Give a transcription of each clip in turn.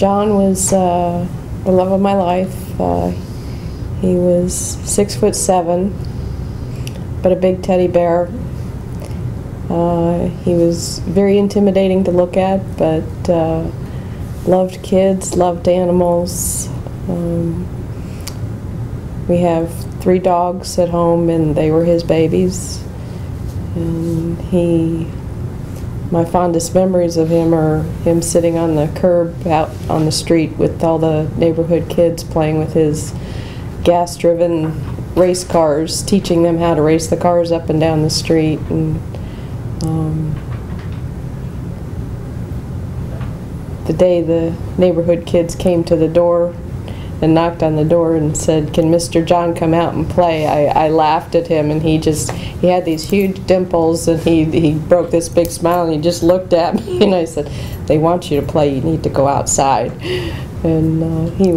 John was the love of my life. He was 6'7", but a big teddy bear. He was very intimidating to look at, but loved kids, loved animals. We have 3 dogs at home, and they were his babies. And my fondest memories of him are him sitting on the curb out on the street with all the neighborhood kids playing with his gas-driven race cars, teaching them how to race the cars up and down the street. And the day the neighborhood kids came to the door and knocked on the door and said, "Can Mr. John come out and play?" I laughed at him, and he had these huge dimples, and he broke this big smile, and he just looked at me, and I said, "They want you to play, you need to go outside." And he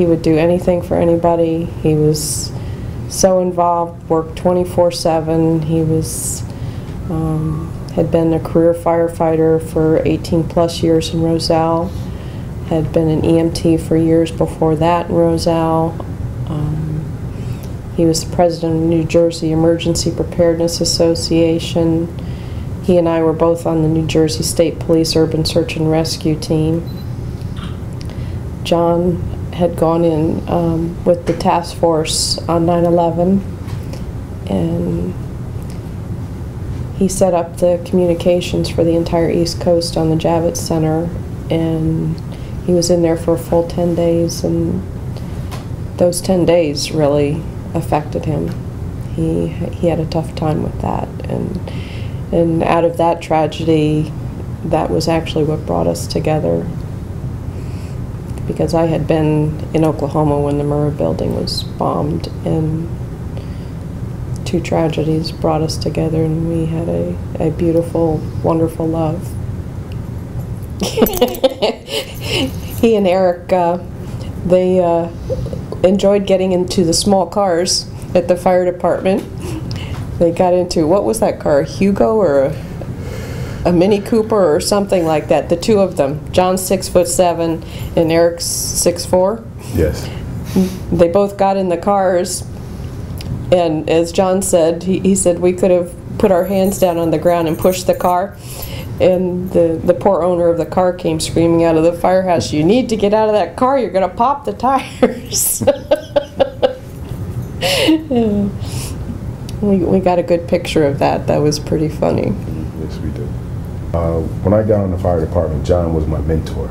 would do anything for anybody. He was so involved, worked 24/7. He had been a career firefighter for 18 plus years in Roselle, had been an EMT for years before that in Roselle. He was the president of the New Jersey Emergency Preparedness Association. He and I were both on the New Jersey State Police Urban Search and Rescue team. John had gone in with the task force on 9/11, and he set up the communications for the entire East Coast on the Javits Center, and he was in there for a full 10 days, and those 10 days really affected him. He had a tough time with that, and out of that tragedy, that was actually what brought us together, because I had been in Oklahoma when the Murrah building was bombed, and 2 tragedies brought us together, and we had a beautiful, wonderful love. He and Eric, they enjoyed getting into the small cars at the fire department. They got into, what was that car, a Hugo or a Mini Cooper or something like that, the 2 of them. John's 6'7" and Eric's 6'4". Yes. They both got in the cars, and as John said, he said we could have put our hands down on the ground and pushed the car, and the poor owner of the car came screaming out of the firehouse, "You need to get out of that car, you're going to pop the tires." Yeah. We got a good picture of that. That was pretty funny. Yes, we did. When I got on the fire department, John was my mentor.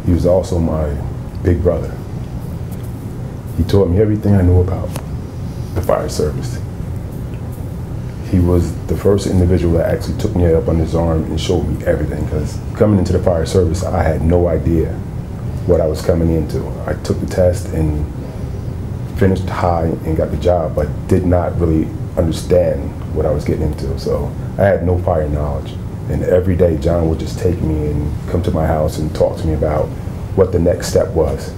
He was also my big brother. He taught me everything I knew about the fire service. He was the first individual that actually took me up on his arm and showed me everything, because coming into the fire service, I had no idea what I was coming into. I took the test and finished high and got the job, but did not really understand what I was getting into. So I had no fire knowledge. And every day John would just take me and come to my house and talk to me about what the next step was.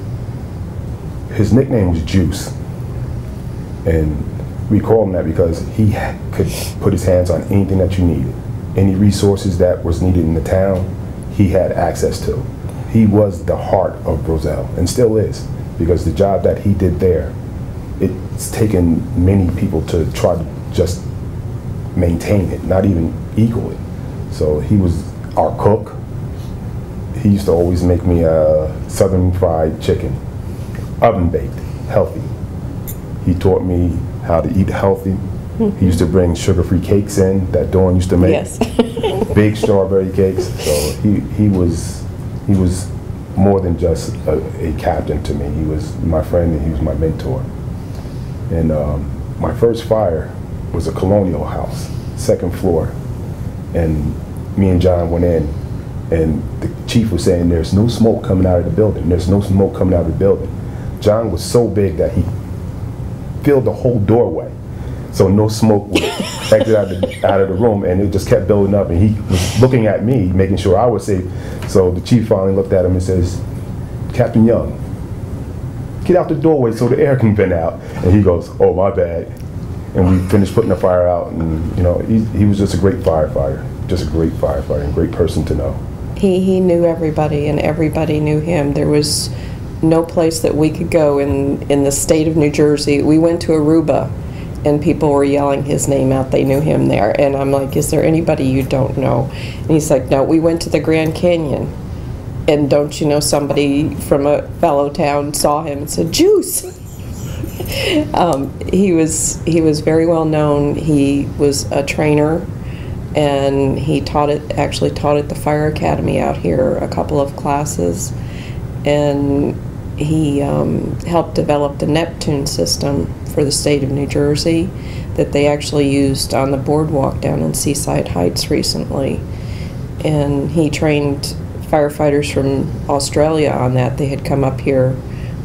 His nickname was Juice. And we called him that because he could put his hands on anything that you needed. Any resources that was needed in the town, he had access to. He was the heart of Roselle, and still is, because the job that he did there, it's taken many people to try to just maintain it, not even equal it. So he was our cook. He used to always make me a southern fried chicken, oven baked, healthy. He taught me how to eat healthy. He used to bring sugar-free cakes in that Dawn used to make. Yes. Big strawberry cakes. So he was more than just a captain to me. He was my friend, and he was my mentor. And my first fire was a colonial house, 2nd floor. And me and John went in, and the chief was saying, "There's no smoke coming out of the building. There's no smoke coming out of the building." John was so big that he filled the whole doorway, so no smoke would exit out of the room, and it just kept building up. And he was looking at me, making sure I was safe. So the chief finally looked at him and says, "Captain Young, get out the doorway so the air can vent out." And he goes, "Oh, my bad." And we finished putting the fire out, and you know, he was just a great firefighter, and a great person to know. He knew everybody, and everybody knew him. There was no place that we could go in the state of New Jersey. We went to Aruba, and people were yelling his name out. They knew him there. And I'm like, is there anybody you don't know? And he's like, no, we went to the Grand Canyon. And don't you know, somebody from a fellow town saw him and said, Juice! He was very well known. He was a trainer, and he actually taught at the fire academy out here, a couple of classes. And he helped develop the Neptune system for the state of New Jersey that they actually used on the boardwalk down in Seaside Heights recently. And he trained firefighters from Australia on that. They had come up here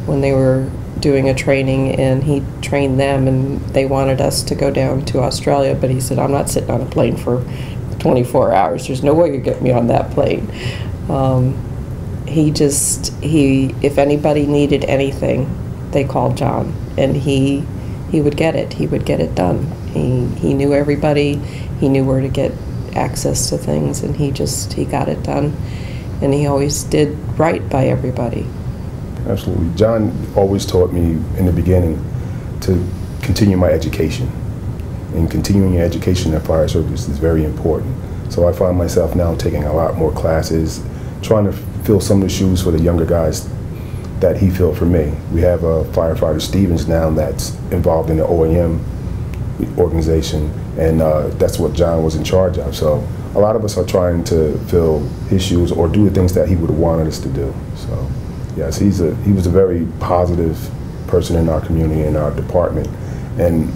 when they were doing a training, and he trained them, and they wanted us to go down to Australia, but he said, I'm not sitting on a plane for 24 hours. There's no way you get me on that plane. If anybody needed anything, they called John, and he would get it. He would get it done. He knew everybody. He knew where to get access to things, and he got it done. And he always did right by everybody. Absolutely. John always taught me in the beginning to continue my education. And continuing your education in the fire service is very important. So I find myself now taking a lot more classes, trying to fill some of the shoes for the younger guys that he filled for me. We have a firefighter, Stevens, now that's involved in the OAM organization, and that's what John was in charge of. So a lot of us are trying to fill his shoes or do the things that he would have wanted us to do. So yes, he was a very positive person in our community, in our department, and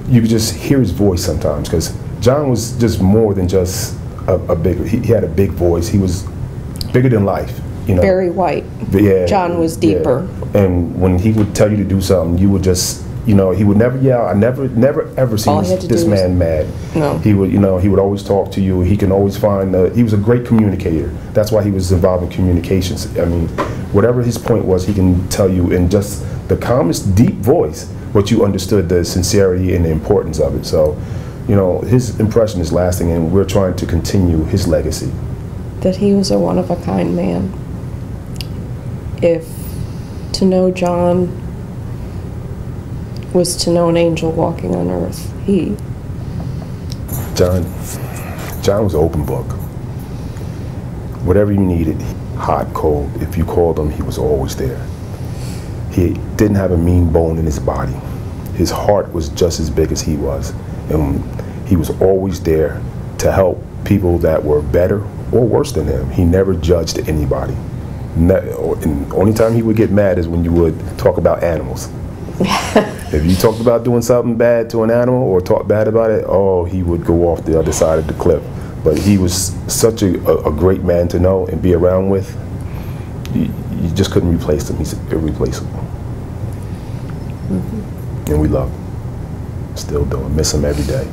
you could just hear his voice sometimes, because John was just more than just he had a big voice. He was bigger than life, you know. Very white. Yeah. John was deeper. Yeah. And when he would tell you to do something, you would just, you know, he would never yell. I never ever seen this man mad. No. He would, you know, he would always talk to you. He can always find, he was a great communicator. That's why he was involved in communications. I mean, whatever his point was, he can tell you in just the calmest, deep voice, but you understood the sincerity and the importance of it. So, you know, his impression is lasting, and we're trying to continue his legacy. That he was a one-of-a-kind man. If to know John was to know an angel walking on earth, John was an open book. Whatever you needed, hot, cold, if you called him, he was always there. He didn't have a mean bone in his body. His heart was just as big as he was. And he was always there to help people that were better or worse than him. He never judged anybody. And the only time he would get mad is when you would talk about animals. If you talked about doing something bad to an animal or talked bad about it, oh, he would go off the other side of the cliff. But he was such a great man to know and be around with. You just couldn't replace him. He's irreplaceable. And we love him. Still do. Miss him every day.